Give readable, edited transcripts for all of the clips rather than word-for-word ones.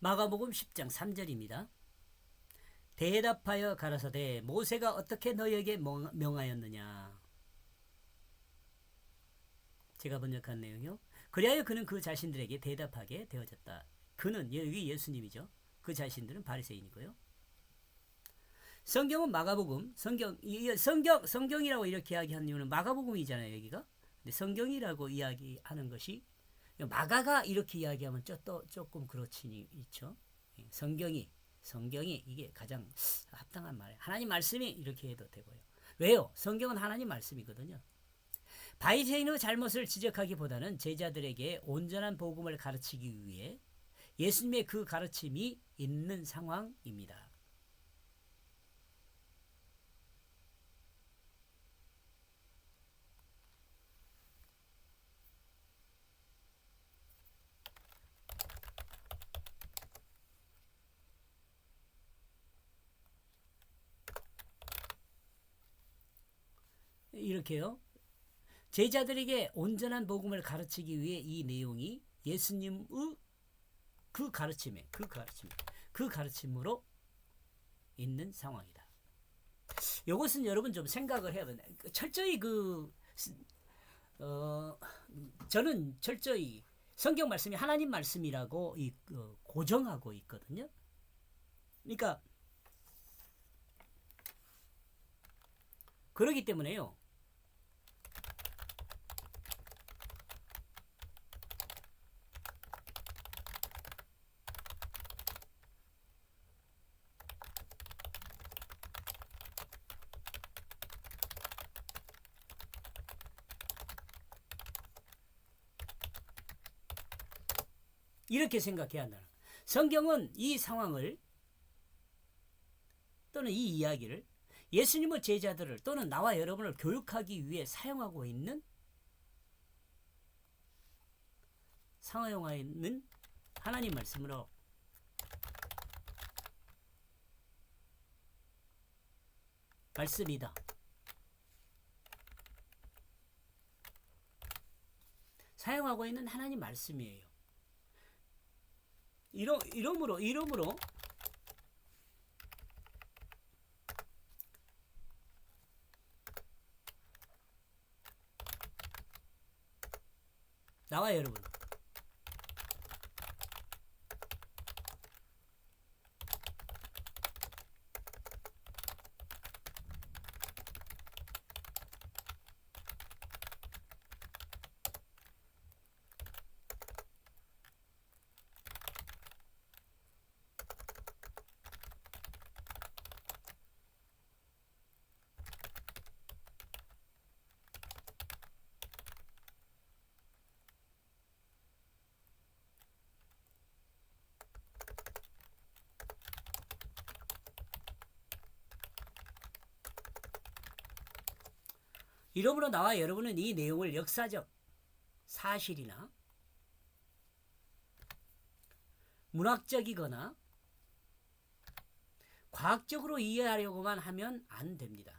마가복음 10장 3절입니다. 대답하여 가라사대 모세가 어떻게 너희에게 명하였느냐. 제가 번역한 내용이요. 그리하여 그는 그 자신들에게 대답하게 되어졌다. 그는 여기 예수님이죠. 그 자신들은 바리새인이고요. 성경은 마가복음, 성경이라고 이렇게 이야기하는 이유는 마가복음이잖아요, 여기가. 근데 성경이라고 이야기하는 것이 마가가 이렇게 이야기하면 또 조금 그렇지 있죠. 성경이 이게 가장 합당한 말이에요. 하나님 말씀이 이렇게 해도 되고요. 왜요? 성경은 하나님 말씀이거든요. 바리새인의 잘못을 지적하기보다는 제자들에게 온전한 복음을 가르치기 위해 예수님의 그 가르침이 있는 상황입니다. 이렇게요. 제자들에게 온전한 복음을 가르치기 위해 이 내용이 예수님의 그 가르침으로 있는 상황이다. 이것은 여러분 좀 생각을 해야 된다. 철저히 저는 철저히 성경 말씀이 하나님 말씀이라고 고정하고 있거든요. 그러니까 그렇기 때문에요. 이렇게 생각해야 한다. 성경은 이 상황을 또는 이 이야기를 예수님의 제자들을 또는 나와 여러분을 교육하기 위해 사용하고 있는 하나님 말씀으로 말씀이다. 사용하고 있는 하나님 말씀이에요. 이러므로 나와 여러분 이러므로 나와 여러분은 이 내용을 역사적 사실이나 문학적이거나 과학적으로 이해하려고만 하면 안 됩니다.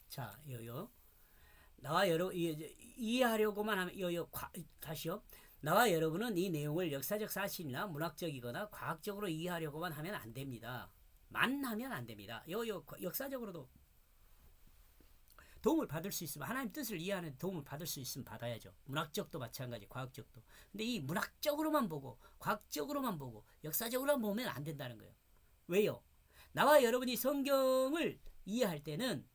자, 나와 여러분 이해하려고만 하면 다시요. 나와 여러분은 이 내용을 역사적 사실이나 문학적이거나 과학적으로 이해하려고만 하면 안 됩니다. 하면 안 됩니다. 역사적으로도 도움을 받을 수 있으면 하나님 뜻을 이해하는 도움을 받을 수 있으면 받아야죠. 문학적도 마찬가지, 과학적도. 근데 이 문학적으로만 보고 과학적으로만 보고 역사적으로만 보면 안 된다는 거예요. 왜요? 나와 여러분이 성경을 이해할 때는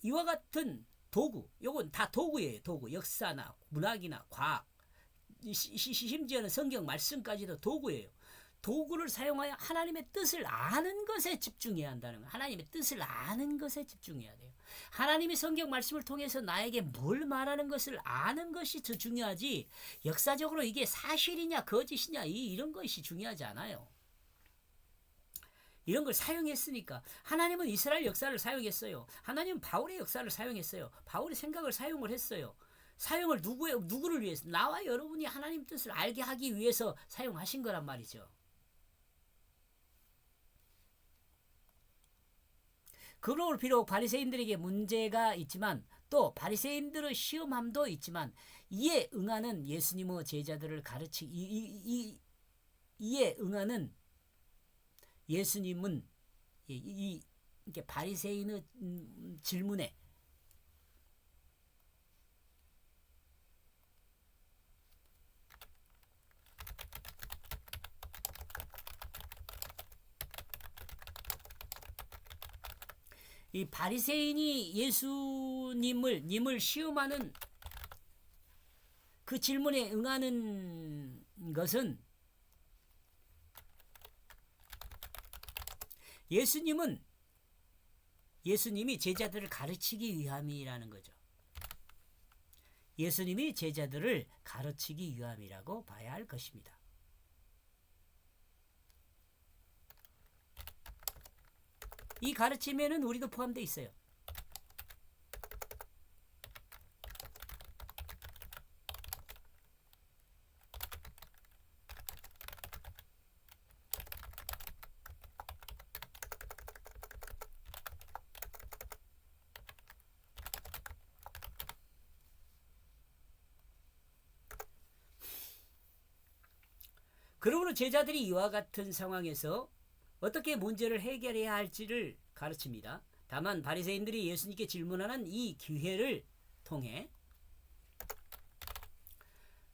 이와 같은 도구, 요건 다 도구예요. 도구, 역사나 문학이나 과학, 심지어는 성경 말씀까지도 도구예요. 도구를 사용하여 하나님의 뜻을 아는 것에 집중해야 한다는 거예요. 하나님의 뜻을 아는 것에 집중해야 돼요. 하나님이 성경 말씀을 통해서 나에게 뭘 말하는 것을 아는 것이 더 중요하지, 역사적으로 이게 사실이냐 거짓이냐 이런 것이 중요하지 않아요. 이런 걸 사용했으니까. 하나님은 이스라엘 역사를 사용했어요. 하나님은 바울의 역사를 사용했어요. 바울의 생각을 사용을 했어요. 사용을 누구를 위해서? 나와 여러분이 하나님 뜻을 알게 하기 위해서 사용하신 거란 말이죠. 그러므로 비록 바리새인들에게 문제가 있지만, 또 바리새인들의 시험함도 있지만, 이에 응하는 예수님의 제자들을 이에 응하는 예수님은 이렇게 바리새인의 질문에 이 바리새인이 예수님을 시험하는 그 질문에 응하는 것은, 예수님이 제자들을 가르치기 위함이라는 거죠. 예수님이 제자들을 가르치기 위함이라고 봐야 할 것입니다. 이 가르침에는 우리도 포함되어 있어요. 그러므로 제자들이 이와 같은 상황에서 어떻게 문제를 해결해야 할지를 가르칩니다. 다만 바리새인들이 예수님께 질문하는 이 기회를 통해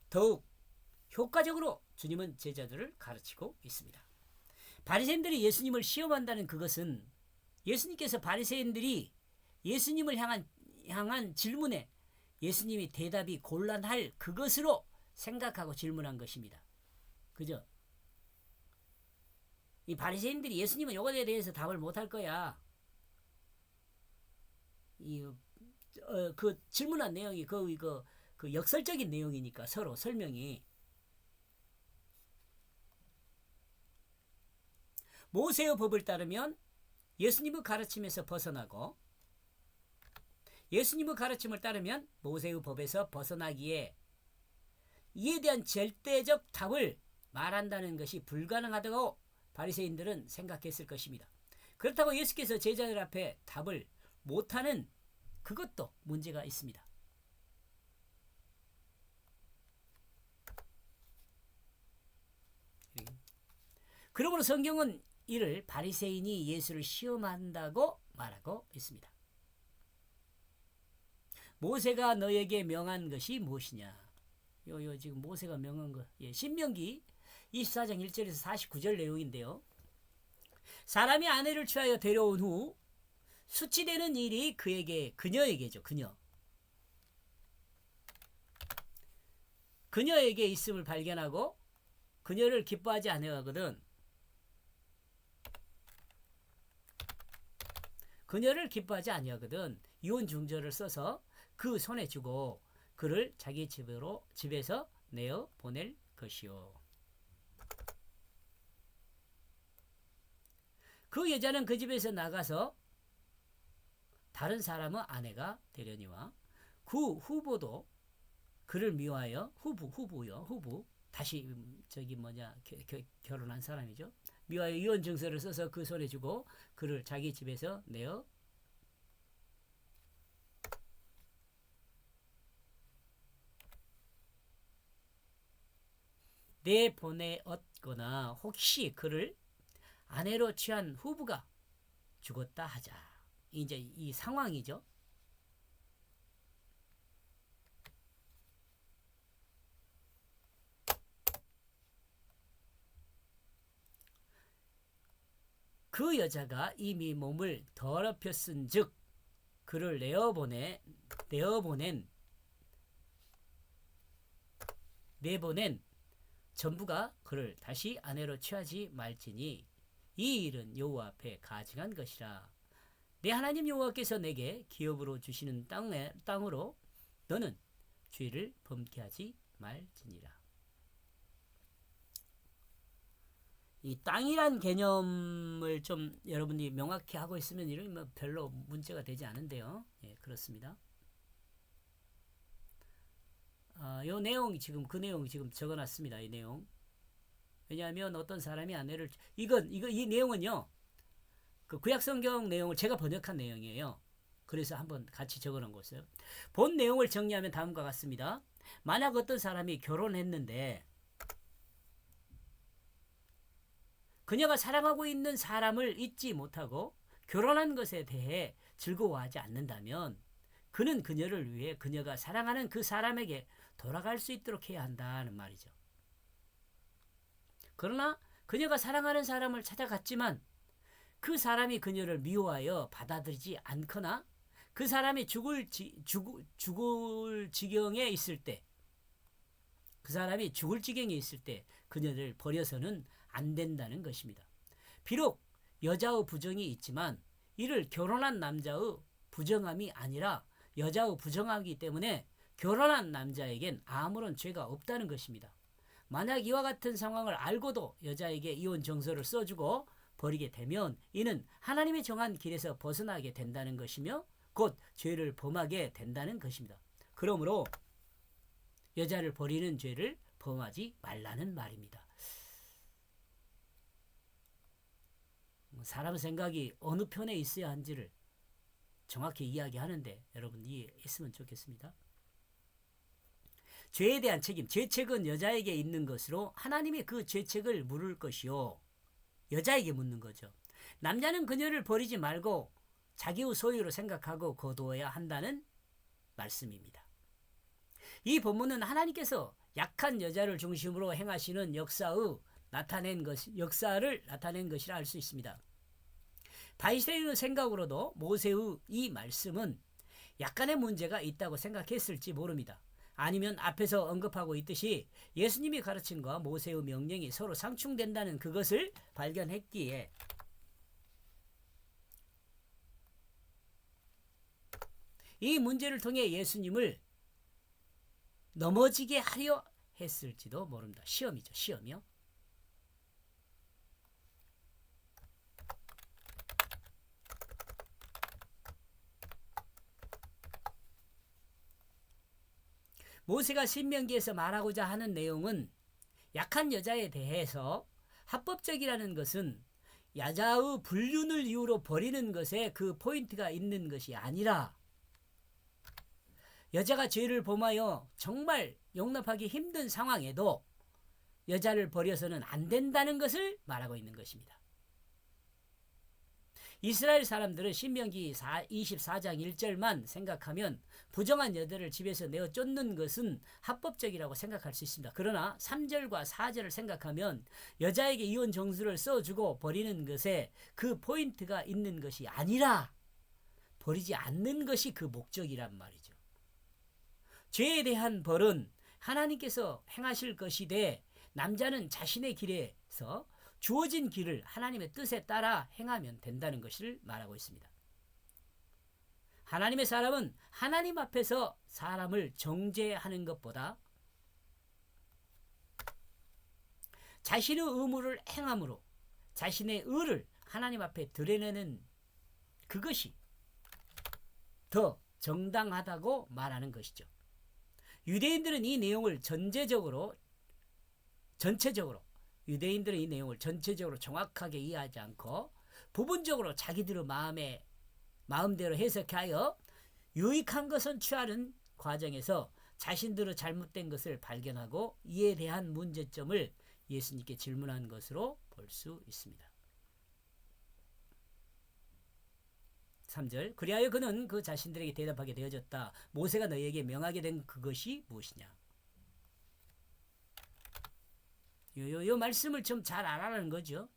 더욱 효과적으로 주님은 제자들을 가르치고 있습니다. 바리새인들이 예수님을 시험한다는 그것은, 예수님께서 바리새인들이 예수님을 향한 질문에 예수님이 대답이 곤란할 그것으로 생각하고 질문한 것입니다. 그죠? 이 바리새인들이 예수님은 이것에 대해서 답을 못할 거야. 그 질문한 내용이 그 역설적인 내용이니까 서로 설명이. 모세의 법을 따르면 예수님의 가르침에서 벗어나고, 예수님의 가르침을 따르면 모세의 법에서 벗어나기에 이에 대한 절대적 답을 말한다는 것이 불가능하다고 바리새인들은 생각했을 것입니다. 그렇다고 예수께서 제자들 앞에 답을 못하는 그것도 문제가 있습니다. 그러므로 성경은 이를 바리새인이 예수를 시험한다고 말하고 있습니다. 모세가 너에게 명한 것이 무엇이냐? 지금 모세가 명한 것. 신명기 24장 1절에서 49절 내용인데요. 사람이 아내를 취하여 데려온 후 수치되는 일이 그녀에게죠. 그녀에게 있음을 발견하고 그녀를 기뻐하지 아니하거든. 이혼 중절을 써서 그 손에 주고 그를 자기 집에서 내어 보낼 것이요. 그 여자는 그 집에서 나가서 다른 사람의 아내가 되려니와 그 후보도 그를 미워하여 후부 다시 결혼한 사람이죠. 미워하여 이혼 증서를 써서 그 손에 주고 그를 자기 집에서 내어 내보내었거나 혹시 그를 아내로 취한 후부가 죽었다 하자. 이제 이 상황이죠. 그 여자가 이미 몸을 더럽혔은 즉 그를 내어보낸 내보낸 전부가 그를 다시 아내로 취하지 말지니 이 일은 여호와 앞에 가증한 것이라. 내 하나님 여호와께서 내게 기업으로 주시는 땅으로 너는 죄를 범케 하지 말지니라. 이 땅이란 개념을 좀 여러분이 명확히 하고 있으면 이런 뭐 별로 문제가 되지 않은데요. 예, 그렇습니다. 요 내용 지금 그 내용 지금 적어놨습니다. 이 내용. 왜냐하면 어떤 사람이 아내를 이 내용은요. 그 구약성경 내용을 제가 번역한 내용이에요. 그래서 한번 같이 적어놓은 거였어요. 본 내용을 정리하면 다음과 같습니다. 만약 어떤 사람이 결혼했는데 그녀가 사랑하고 있는 사람을 잊지 못하고 결혼한 것에 대해 즐거워하지 않는다면 그는 그녀를 위해 그녀가 사랑하는 그 사람에게 돌아갈 수 있도록 해야 한다는 말이죠. 그러나 그녀가 사랑하는 사람을 찾아갔지만 그 사람이 그녀를 미워하여 받아들이지 않거나 그 사람이 죽을 지경에 있을 때, 그 사람이 죽을 지경에 있을 때 그녀를 버려서는 안 된다는 것입니다. 비록 여자의 부정이 있지만 이를 결혼한 남자의 부정함이 아니라 여자의 부정함이기 때문에 결혼한 남자에겐 아무런 죄가 없다는 것입니다. 만약 이와 같은 상황을 알고도 여자에게 이혼 정서를 써주고 버리게 되면 이는 하나님이 정한 길에서 벗어나게 된다는 것이며 곧 죄를 범하게 된다는 것입니다. 그러므로 여자를 버리는 죄를 범하지 말라는 말입니다. 사람 생각이 어느 편에 있어야 한지를 정확히 이야기하는데 여러분 이해했으면 좋겠습니다. 죄에 대한 책임, 죄책은 여자에게 있는 것으로 하나님이 그 죄책을 물을 것이요. 여자에게 묻는 거죠. 남자는 그녀를 버리지 말고 자기의 소유로 생각하고 거두어야 한다는 말씀입니다. 이 본문은 하나님께서 약한 여자를 중심으로 행하시는 역사를 나타낸 것이라 할 수 있습니다. 바이세의 생각으로도 모세의 이 말씀은 약간의 문제가 있다고 생각했을지 모릅니다. 아니면 앞에서 언급하고 있듯이 예수님이 가르침과 모세의 명령이 서로 상충된다는 그것을 발견했기에 이 문제를 통해 예수님을 넘어지게 하려 했을지도 모릅니다. 시험이죠. 시험이요. 모세가 신명기에서 말하고자 하는 내용은 약한 여자에 대해서 합법적이라는 것은 여자의 불륜을 이유로 버리는 것에 그 포인트가 있는 것이 아니라 여자가 죄를 범하여 정말 용납하기 힘든 상황에도 여자를 버려서는 안 된다는 것을 말하고 있는 것입니다. 이스라엘 사람들은 신명기 24장 1절만 생각하면 부정한 여자를 집에서 내어 쫓는 것은 합법적이라고 생각할 수 있습니다. 그러나 3절과 4절을 생각하면 여자에게 이혼 정수를 써주고 버리는 것에 그 포인트가 있는 것이 아니라 버리지 않는 것이 그 목적이란 말이죠. 죄에 대한 벌은 하나님께서 행하실 것이되 남자는 자신의 길에서 주어진 길을 하나님의 뜻에 따라 행하면 된다는 것을 말하고 있습니다. 하나님의 사람은 하나님 앞에서 사람을 정죄하는 것보다 자신의 의무를 행함으로 자신의 의를 하나님 앞에 드러내는 그것이 더 정당하다고 말하는 것이죠. 유대인들은 이 내용을 전체적으로 정확하게 이해하지 않고 부분적으로 자기들의 마음대로 해석하여 유익한 것은 취하는 과정에서 자신들의 잘못된 것을 발견하고 이에 대한 문제점을 예수님께 질문한 것으로 볼 수 있습니다. 3절 그리하여 그는 그 자신들에게 대답하게 되어졌다. 모세가 너희에게 명하게 된 그것이 무엇이냐. 요 말씀을 좀 잘 알아라는 거죠.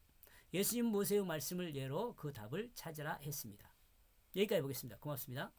예수님 모세의 말씀을 예로 그 답을 찾으라 했습니다. 여기까지 보겠습니다. 고맙습니다.